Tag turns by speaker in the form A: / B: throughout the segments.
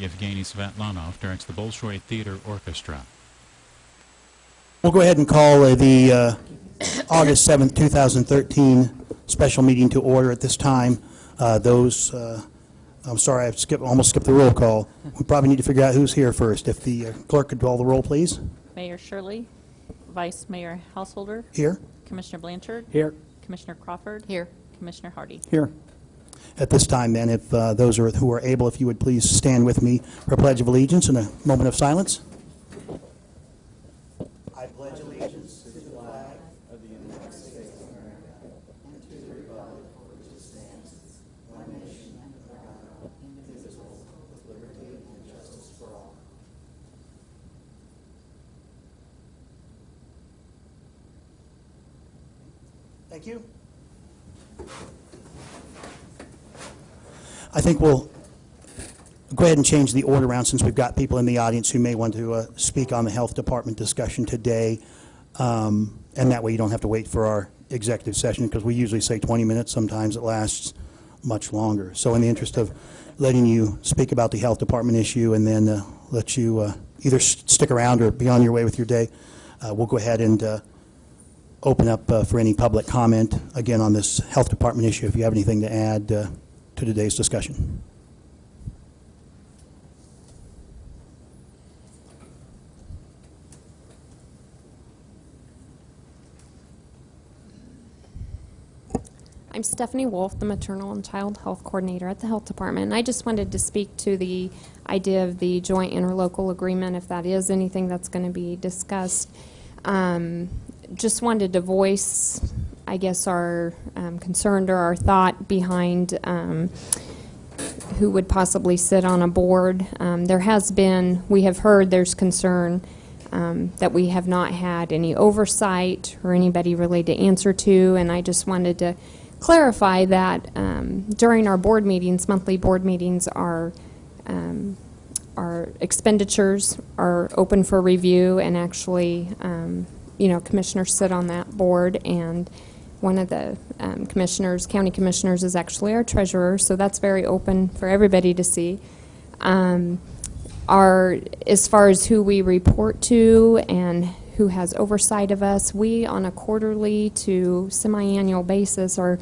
A: Yevgeny Svetlanov directs the Bolshoi Theater Orchestra.
B: We'll go ahead and call the August 7th, 2013 special meeting to order at this time. I'm sorry, I almost skipped the roll call. We probably need to figure out who's here first. If the clerk could call the roll, please.
C: Mayor Shirley, Vice Mayor Householder.
B: Here.
C: Commissioner Blanchard.
D: Here.
C: Commissioner Crawford.
E: Here.
C: Commissioner Hardy.
D: Here.
B: At this time, then, if those who are able, if you would please stand with me for a Pledge of Allegiance and a moment of silence. I pledge allegiance to the flag of the United States of America and to the republic for which it stands, one nation under God, indivisible, with liberty and justice for all. Thank you. I think we'll go ahead and change the order around since we've got people in the audience who may want to speak on the health department discussion today. And that way you don't have to wait for our executive session, because we usually say 20 minutes. Sometimes it lasts much longer. So in the interest of letting you speak about the health department issue and then let you either stick around or be on your way with your day, we'll go ahead and open up for any public comment, again, on this health department issue, if you have anything to add to today's discussion.
F: I'm Stephanie Wolf, the Maternal and Child Health Coordinator at the Health Department. And I just wanted to speak to the idea of the joint interlocal agreement, if that is anything that's going to be discussed. Just wanted to voice, I guess, our concern or our thought behind who would possibly sit on a board. We have heard there's concern that we have not had any oversight or anybody really to answer to, and I just wanted to clarify that during our board meetings, monthly board meetings, our expenditures are open for review, and actually, commissioners sit on that board, and one of the county commissioners, is actually our treasurer, so that's very open for everybody to see. As far as who we report to and who has oversight of us, we on a quarterly to semi-annual basis are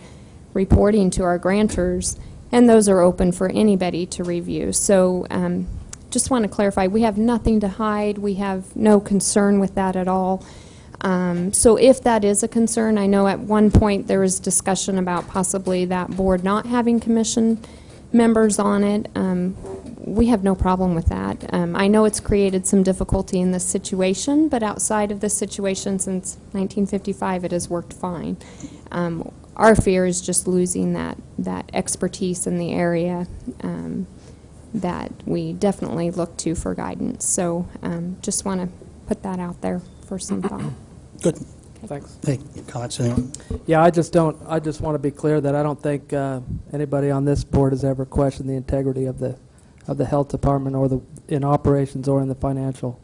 F: reporting to our grantors, and those are open for anybody to review. So just want to clarify, we have nothing to hide. We have no concern with that at all. So if that is a concern, I know at one point there was discussion about possibly that board not having commission members on it. We have no problem with that. I know it's created some difficulty in this situation, but outside of this situation since 1955 it has worked fine. Our fear is just losing that expertise in the area that we definitely look to for guidance. So just want to put that out there for some thought.
B: Good.
F: Okay.
D: Thanks.
B: Hey, comments, anyone?
D: Yeah, I just want to be clear that I don't think anybody on this board has ever questioned the integrity of the health department or in operations or in the financial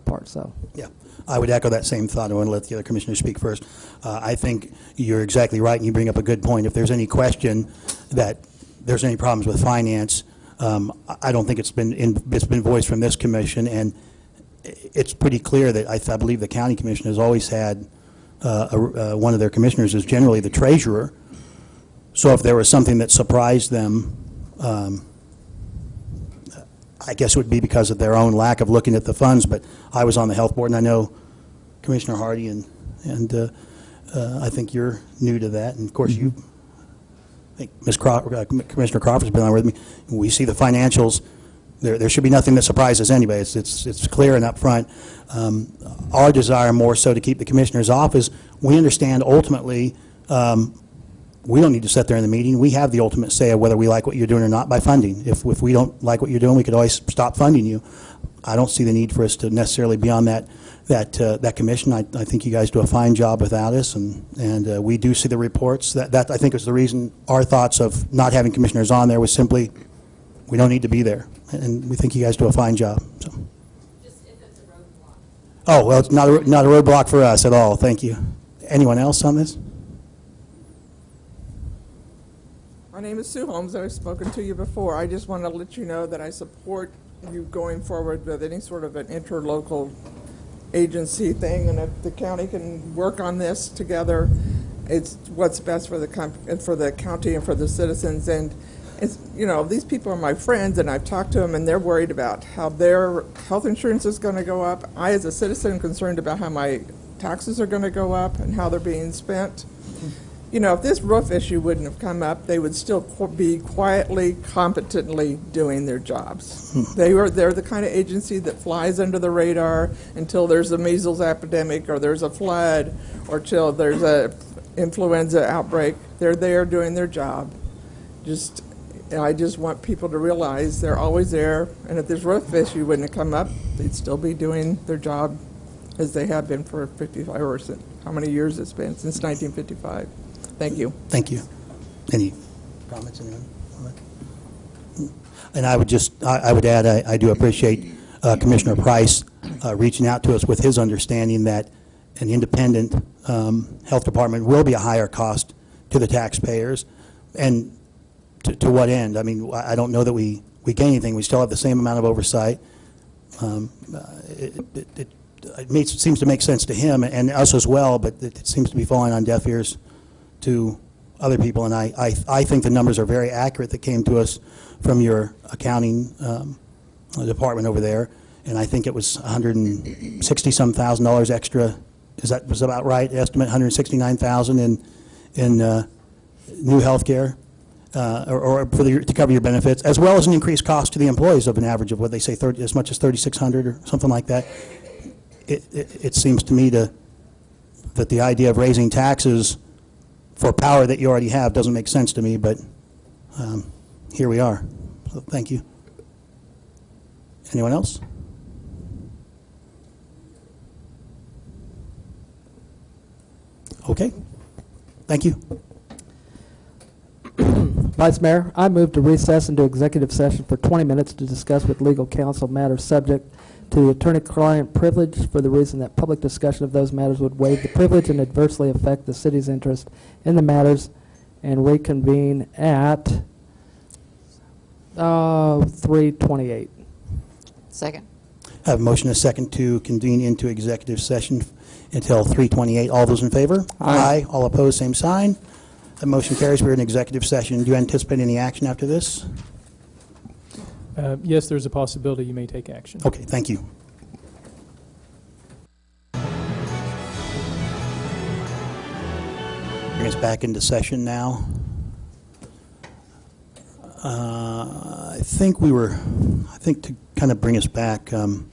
D: part. So. Yeah.
B: I would echo that same thought. I want to let the other commissioners speak first. I think you're exactly right, and you bring up a good point. If there's any question that there's any problems with finance, I don't think it's been voiced from this commission, and it's pretty clear that I believe the county commission has always had one of their commissioners is generally the treasurer. So if there was something that surprised them, I guess it would be because of their own lack of looking at the funds. But I was on the health board, and I know Commissioner Hardy and I think you're new to that, and of course you. I think Commissioner Crawford's been on with me. We see the financials. There should be nothing that surprises anybody. It's clear and upfront. Our desire more so to keep the commissioner's office. We understand ultimately we don't need to sit there in the meeting. We have the ultimate say of whether we like what you're doing or not by funding. If we don't like what you're doing, we could always stop funding you. I don't see the need for us to necessarily be on that commission. I think you guys do a fine job without us, and we do see the reports. That I think is the reason our thoughts of not having commissioners on there was simply we don't need to be there, and we think you guys do a fine job. So.
F: Just if it's a roadblock.
B: Oh, well, it's not a roadblock for us at all. Thank you. Anyone else on this?
E: My name is Sue Holmes. I've spoken to you before. I just want to let you know that I support you going forward with any sort of an interlocal agency thing, and if the county can work on this together, it's what's best for the county and for the citizens. And it's, you know, these people are my friends, and I've talked to them, and they're worried about how their health insurance is going to go up. I, as a citizen, am concerned about how my taxes are going to go up and how they're being spent. You know, if this roof issue wouldn't have come up, they would still be quietly, competently doing their jobs. They're the kind of agency that flies under the radar until there's a measles epidemic or there's a flood or till there's a influenza outbreak. They're there doing their job. I just want people to realize they're always there, and if this roof issue wouldn't have come up, they'd still be doing their job as they have been for 55 or how many years it's been, since 1955. Thank you.
B: Thank you. Any comments, anyone? And I would add, I do appreciate Commissioner Price reaching out to us with his understanding that an independent health department will be a higher cost to the taxpayers. And to what end? I mean, I don't know that we gain anything. We still have the same amount of oversight. It seems to make sense to him and us as well, but it seems to be falling on deaf ears to other people. And I think the numbers are very accurate that came to us from your accounting department over there. And I think it was $160-some thousand extra. Was about right? Estimate $169,000 in new health care. Or to cover your benefits, as well as an increased cost to the employees of an average of what they say, as much as $3,600 or something like that. It seems to me that the idea of raising taxes for power that you already have doesn't make sense to me, but here we are. So thank you. Anyone else? Okay. Thank you.
D: Vice Mayor, I move to recess into executive session for 20 minutes to discuss with legal counsel matters subject to attorney-client privilege for the reason that public discussion of those matters would waive the privilege and adversely affect the city's interest in the matters, and reconvene at 3:28.
G: Second.
B: I have a motion and a second to convene into executive session until 3:28. All those in favor? Aye. All opposed, same sign. The motion carries. We're in executive session. Do you anticipate any action after this?
H: Yes, there's a possibility you may take action.
B: Okay, thank you. Bring us back into session now. I think to kind of bring us back, there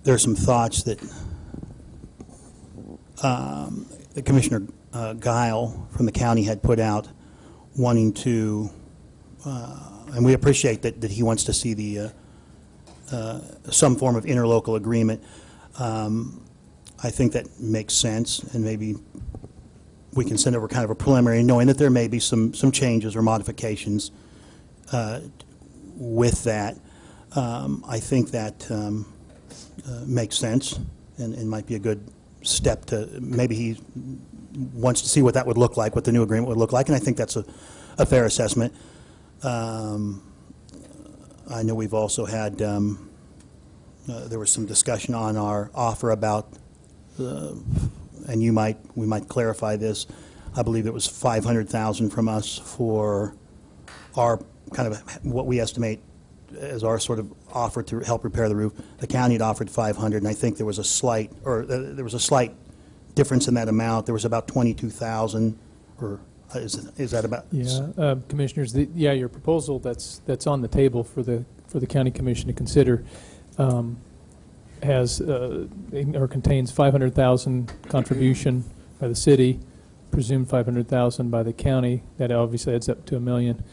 B: are some thoughts that the Commissioner Guile from the county had put out, wanting to, and we appreciate that he wants to see the some form of interlocal agreement. I think that makes sense, and maybe we can send over kind of a preliminary, knowing that there may be some changes or modifications with that. I think that makes sense and might be a good step to, maybe he wants to see what that would look like, what the new agreement would look like, and I think that's a fair assessment. I know we've also had, there was some discussion on our offer about, and we might clarify this, I believe it was $500,000 from us for our kind of what we estimate as our sort of offer to help repair the roof. The county had offered $500,000, and I think there was a slight difference in that amount. There was about $22,000, or is that about?
H: Yeah, commissioners, your proposal that's on the table for the county commission to consider has or contains $500,000 contribution by the city, presumed $500,000 by the county. That obviously adds up to $1 million.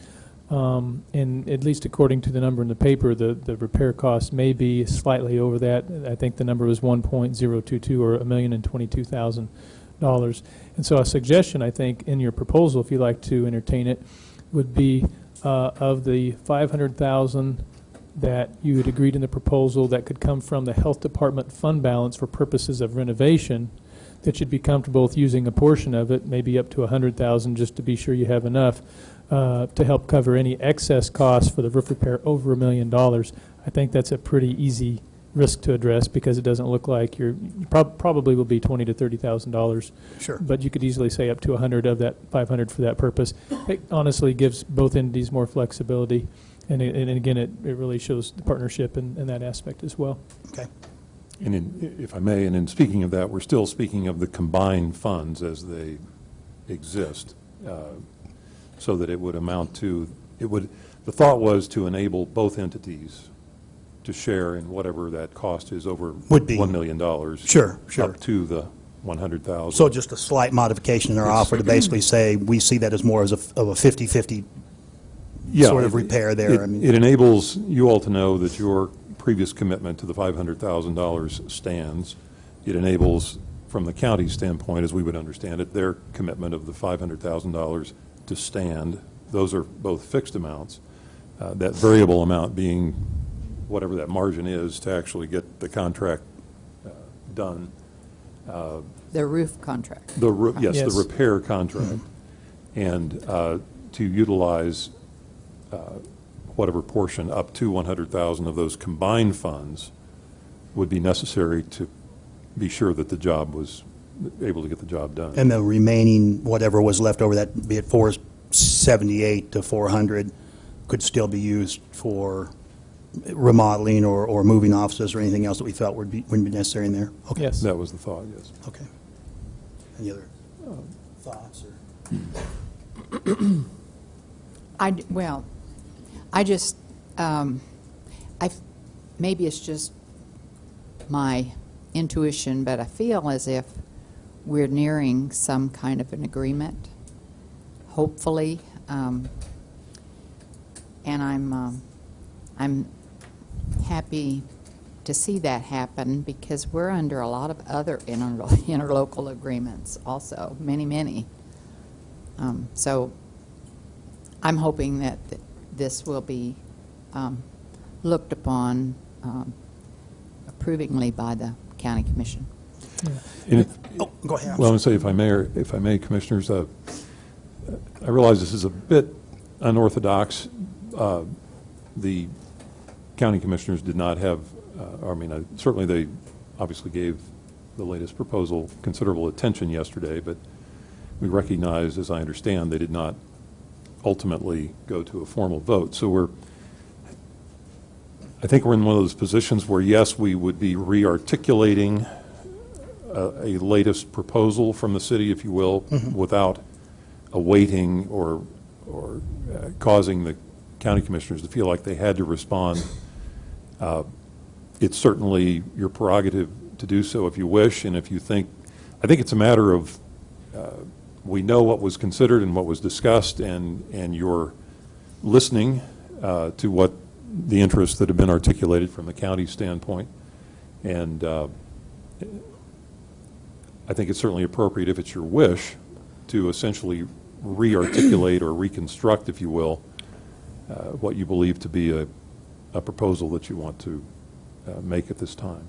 H: And at least according to the number in the paper, the repair cost may be slightly over that. I think the number was 1.022 or $1,022,000. And so a suggestion, I think, in your proposal, if you'd like to entertain it, would be of the $500,000 that you had agreed in the proposal that could come from the health department fund balance for purposes of renovation, that you'd be comfortable with using a portion of it, maybe up to $100,000, just to be sure you have enough, to help cover any excess costs for the roof repair over $1 million. I think that's a pretty easy risk to address because it doesn't look like you probably will be $20,000 to $30,000.
B: Sure.
H: But you could easily say up to 100 of that 500 for that purpose. It honestly gives both entities more flexibility, and again, it really shows the partnership in that aspect as well.
B: Okay.
G: And if I may, and in speaking of that, we're still speaking of the combined funds as they exist, so that it would amount to, the thought was to enable both entities to share in whatever that cost is over
B: Would be.
G: $1 million.
B: Sure, sure.
G: Up to the 100,000.
B: So just a slight modification in our offer to basically say we see that as more as of a 50-50 sort of repair there.
G: It enables you all to know that your previous commitment to the $500,000 stands. It enables, from the county's standpoint, as we would understand it, their commitment of the $500,000 to stand. Those are both fixed amounts. That variable amount being whatever that margin is to actually get the contract done.
I: The roof contract.
G: Yes,
H: Yes.
G: the repair contract. And to utilize whatever portion up to 100,000 of those combined funds would be necessary to be sure that the job was able to get the job done.
B: And the remaining, whatever was left over, that be it 478 to 400, could still be used for remodeling or moving offices or anything else that we felt wouldn't be necessary in there? Okay.
H: Yes.
G: That was the thought, yes.
B: Okay. Any other thoughts?
I: Maybe it's just my intuition, but I feel as if we're nearing some kind of an agreement, hopefully, and I'm happy to see that happen because we're under a lot of other interlocal agreements also, many. So I'm hoping that this will be looked upon approvingly by the county commission.
G: And
B: Go ahead.
G: well, I'm going to say, if I may, Commissioners, I realize this is a bit unorthodox. The county commissioners did not have, certainly they obviously gave the latest proposal considerable attention yesterday, but we recognize, as I understand, they did not ultimately go to a formal vote. So I think we're in one of those positions where, yes, we would be re-articulating a latest proposal from the city, if you will, without awaiting or causing the county commissioners to feel like they had to respond. It's certainly your prerogative to do so if you wish, and if you think, I think it's a matter of we know what was considered and what was discussed, and you're listening to what the interests that have been articulated from the county standpoint. And I think it's certainly appropriate, if it's your wish, to essentially re-articulate or reconstruct, if you will, what you believe to be a proposal that you want to make at this time.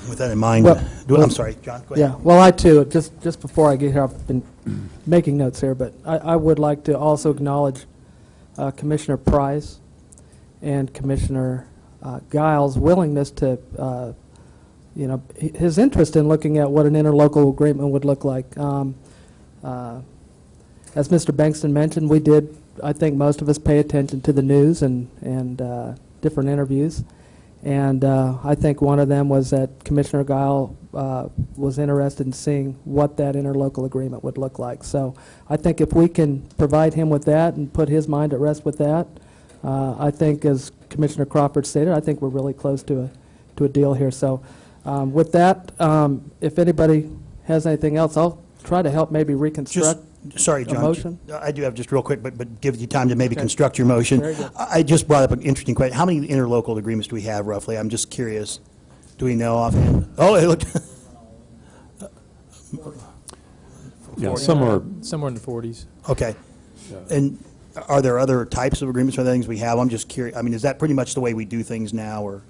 B: With that in mind, I'm sorry, John, go ahead.
D: Yeah, well, I too, just before I get here, I've been making notes here, but I would like to also acknowledge Commissioner Price and Commissioner Giles' willingness to, his interest in looking at what an interlocal agreement would look like. As Mr. Bankston mentioned, we did, I think most of us pay attention to the news and different interviews. And I think one of them was that Commissioner Guile was interested in seeing what that interlocal agreement would look like. So I think if we can provide him with that and put his mind at rest with that, I think, as Commissioner Crawford stated, I think we're really close to a deal here. So with that, if anybody has anything else, I'll try to help maybe reconstruct.
B: Sorry, John.
D: Motion?
B: I do have just real quick, but give you time to maybe construct your motion.
D: Very good.
B: I just brought up an interesting question. How many interlocal agreements do we have roughly? I'm just curious. Do we know offhand? Oh, it looked.
G: Yeah, some are.
H: Somewhere in the 40s.
B: Okay.
G: Yeah.
B: And are there other types of agreements or things we have? I'm just curious. I mean, is that pretty much the way we do things now, or?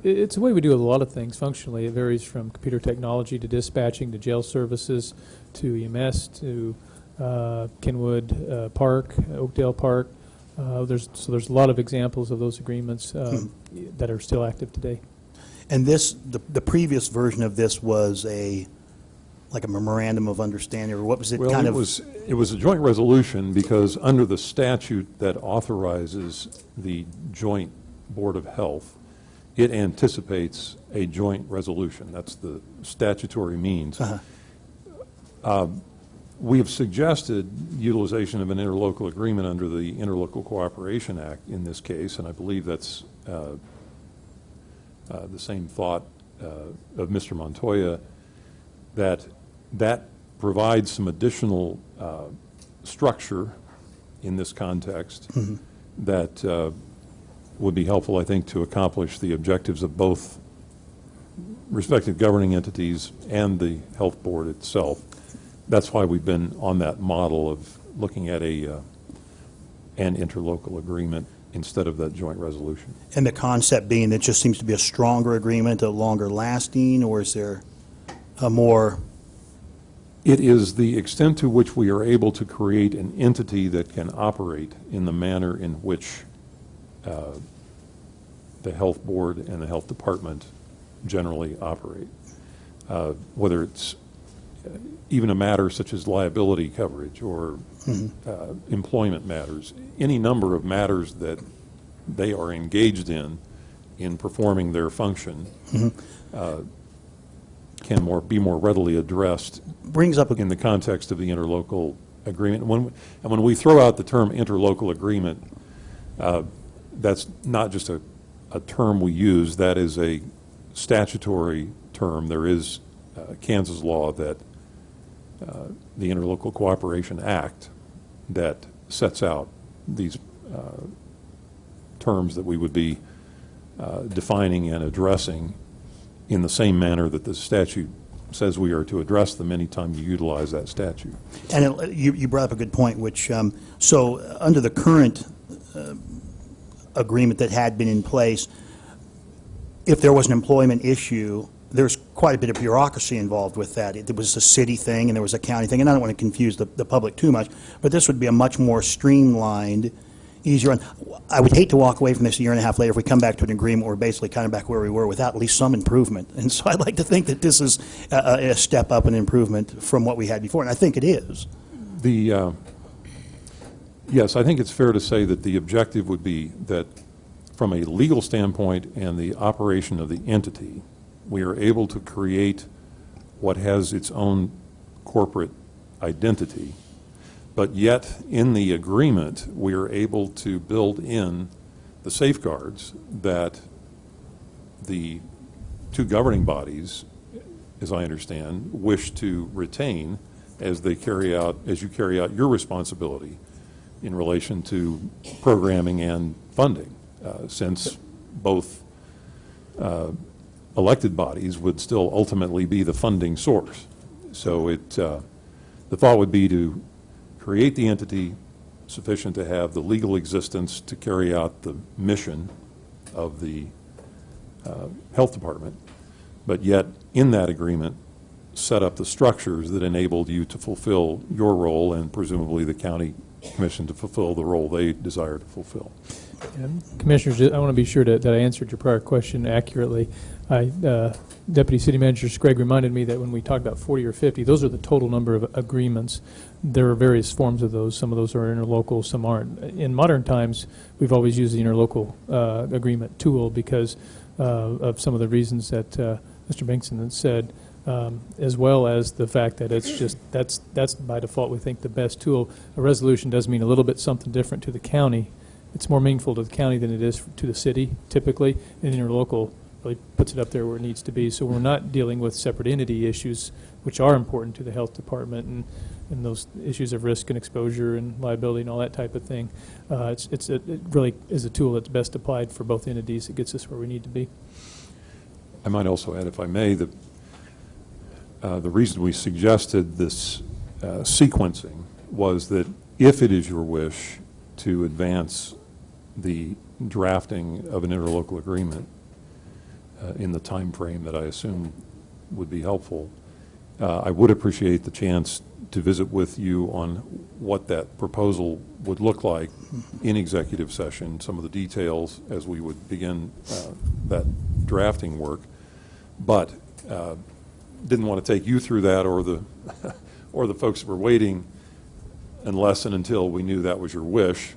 H: It's the way we do a lot of things functionally. It varies from computer technology to dispatching to jail services to EMS to Kenwood Park, Oakdale Park. There's a lot of examples of those agreements that are still active today.
B: And this, the previous version of this was like a memorandum of understanding, or what was it?
G: Well,
B: kind
G: it
B: of
G: was a joint resolution because under the statute that authorizes the joint Board of Health, it anticipates a joint resolution. That's the statutory means. We have suggested utilization of an interlocal agreement under the Interlocal Cooperation Act in this case, and I believe that's the same thought of Mr. Montoya, that provides some additional structure in this context that would be helpful, I think, to accomplish the objectives of both respective governing entities and the health board itself. That's why we've been on that model of looking at an interlocal agreement instead of that joint resolution.
B: and the concept being that it just seems to be a stronger agreement, a longer lasting, or is there a more?
G: It is the extent to which we are able to create an entity that can operate in the manner in which the health board and the health department generally operate. Whether it's even a matter such as liability coverage or employment matters, any number of matters that they are engaged in performing their function can be more readily addressed
B: Brings up
G: in the context of the interlocal agreement. When we throw out the term interlocal agreement, that's not just a term we use. That is a statutory term. There is Kansas law that the Interlocal Cooperation Act that sets out these terms that we would be defining and addressing in the same manner that the statute says we are to address them anytime you utilize that statute.
B: And you brought up a good point, which, so under the current agreement that had been in place, if there was an employment issue, there's quite a bit of bureaucracy involved with that. It was a city thing and there was a county thing, and I don't want to confuse the public too much, but this would be a much more streamlined, easier one. I would hate to walk away from this a year and a half later if we come back to an agreement where we're basically kind of back where we were without at least some improvement. And so I'd like to think that this is a step up, an improvement from what we had before, and I think it is.
G: Yes, I think it's fair to say that the objective would be that from a legal standpoint and the operation of the entity, we are able to create what has its own corporate identity, but yet in the agreement we are able to build in the safeguards that the two governing bodies, as I understand, wish to retain as you carry out your responsibility in relation to programming and funding, since both elected bodies would still ultimately be the funding source. So the thought would be to create the entity sufficient to have the legal existence to carry out the mission of the health department, but yet in that agreement set up the structures that enabled you to fulfill your role and presumably the county commission to fulfill the role they desire to fulfill.
H: Commissioners, I want to be sure that I answered your prior question accurately. Deputy City Manager Scragg reminded me that when we talked about 40 or 50, those are the total number of agreements. There are various forms of those. Some of those are interlocal, some aren't. In modern times, we've always used the interlocal agreement tool because of some of the reasons that Mr. Binkson had said, as well as the fact that it's just that's by default we think the best tool. A resolution does mean a little bit something different to the county. It's more meaningful to the county than it is to the city typically, and interlocal really puts it up there where it needs to be. So we're not dealing with separate entity issues, which are important to the health department, and those issues of risk and exposure and liability and all that type of thing. It really is a tool that's best applied for both entities. It gets us where we need to be.
G: I might also add, if I may, that the reason we suggested this sequencing was that if it is your wish to advance the drafting of an interlocal agreement, in the time frame that I assume would be helpful. I would appreciate the chance to visit with you on what that proposal would look like in executive session, some of the details as we would begin that drafting work. But didn't want to take you through that or the or the folks that were waiting unless and until we knew that was your wish.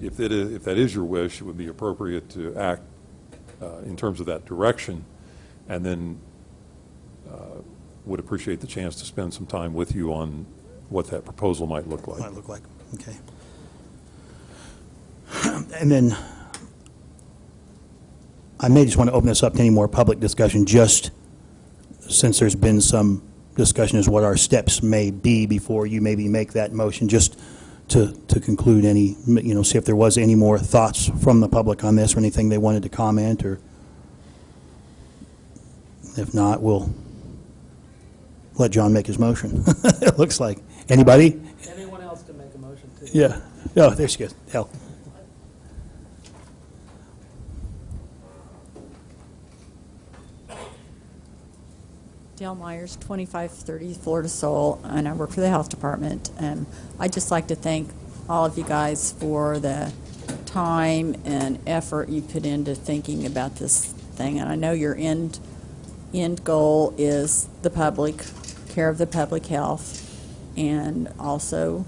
G: If that is your wish, it would be appropriate to act in terms of that direction, and then would appreciate the chance to spend some time with you on what that proposal might look like.
B: Might look like, okay. And then I may just want to open this up to any more public discussion, just since there's been some discussion as what our steps may be before you maybe make that motion, just to conclude any, see if there was any more thoughts from the public on this or anything they wanted to comment, or if not, we'll let John make his motion. It looks like. Anybody?
D: Anyone else can make a motion, too.
B: Yeah. Oh, there she goes. Hell.
J: Dale Myers, 2530 Florida Soul, and I work for the health department. I'd just like to thank all of you guys for the time and effort you put into thinking about this thing. And I know your end goal is the public, care of the public health, and also,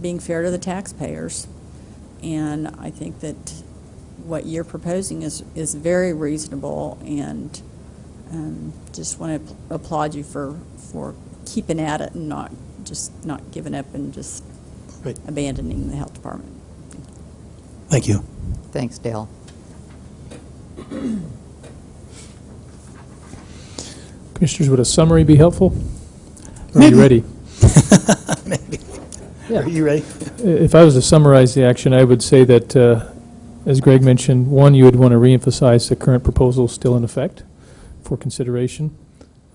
J: being fair to the taxpayers. And I think that what you're proposing is very reasonable, and just want to applaud you for keeping at it and not giving up and just
B: Great.
J: abandoning the health department.
B: Thank you.
I: Thanks, Dale.
H: Commissioners, would a summary be helpful? Or are
B: Maybe.
H: you ready?
B: Maybe.
D: Yeah.
B: Are you ready?
H: If I was to summarize the action, I would say that, as Greg mentioned, one, you would want to reemphasize the current proposal still in effect for consideration,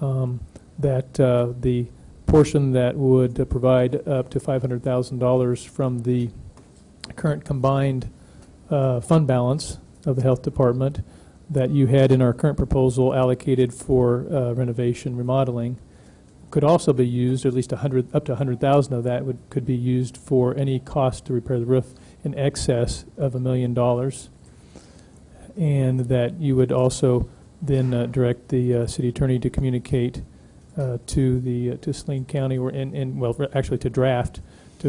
H: that the portion that would provide up to $500,000 from the current combined fund balance of the health department that you had in our current proposal allocated for renovation, remodeling, could also be used, or at least up to $100,000 of that could be used for any cost to repair the roof in excess of $1 million, and that you would also then direct the city attorney to communicate to Salina County, or actually to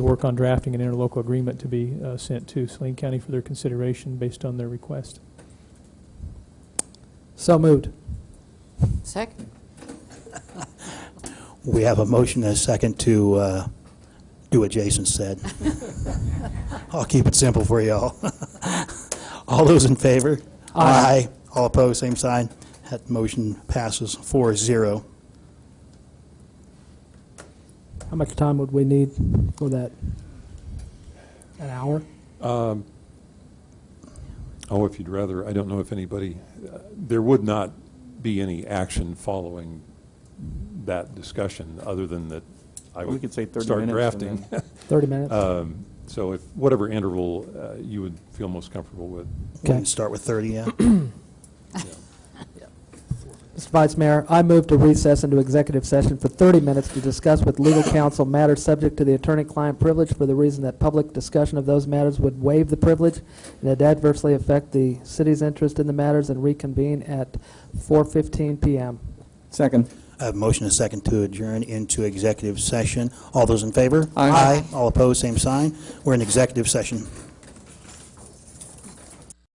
H: work on drafting an interlocal agreement to be sent to Salina County for their consideration based on their request.
D: So moved.
I: Second.
B: We have a motion and a second to do what Jason said. I'll keep it simple for you all. All those in favor?
D: Aye.
B: All opposed, same sign. That motion passes 4-0.
D: How much time would we need for that? An hour?
G: If you'd rather, I don't know if anybody, there would not be any action following that discussion other than that I
K: We
G: would
K: could say 30
G: start
K: minutes
G: drafting.
K: and
D: 30 minutes?
G: So if whatever interval you would feel most comfortable with.
B: We can start with 30, yeah.
D: Mr. Vice Mayor, I move to recess into executive session for 30 minutes to discuss with legal counsel matters subject to the attorney-client privilege for the reason that public discussion of those matters would waive the privilege and it adversely affect the city's interest in the matters, and reconvene at 4:15 p.m.
K: Second.
B: I have a motion and a second to adjourn into executive session. All those in favor?
K: Aye.
B: All opposed, same sign. We're in executive session.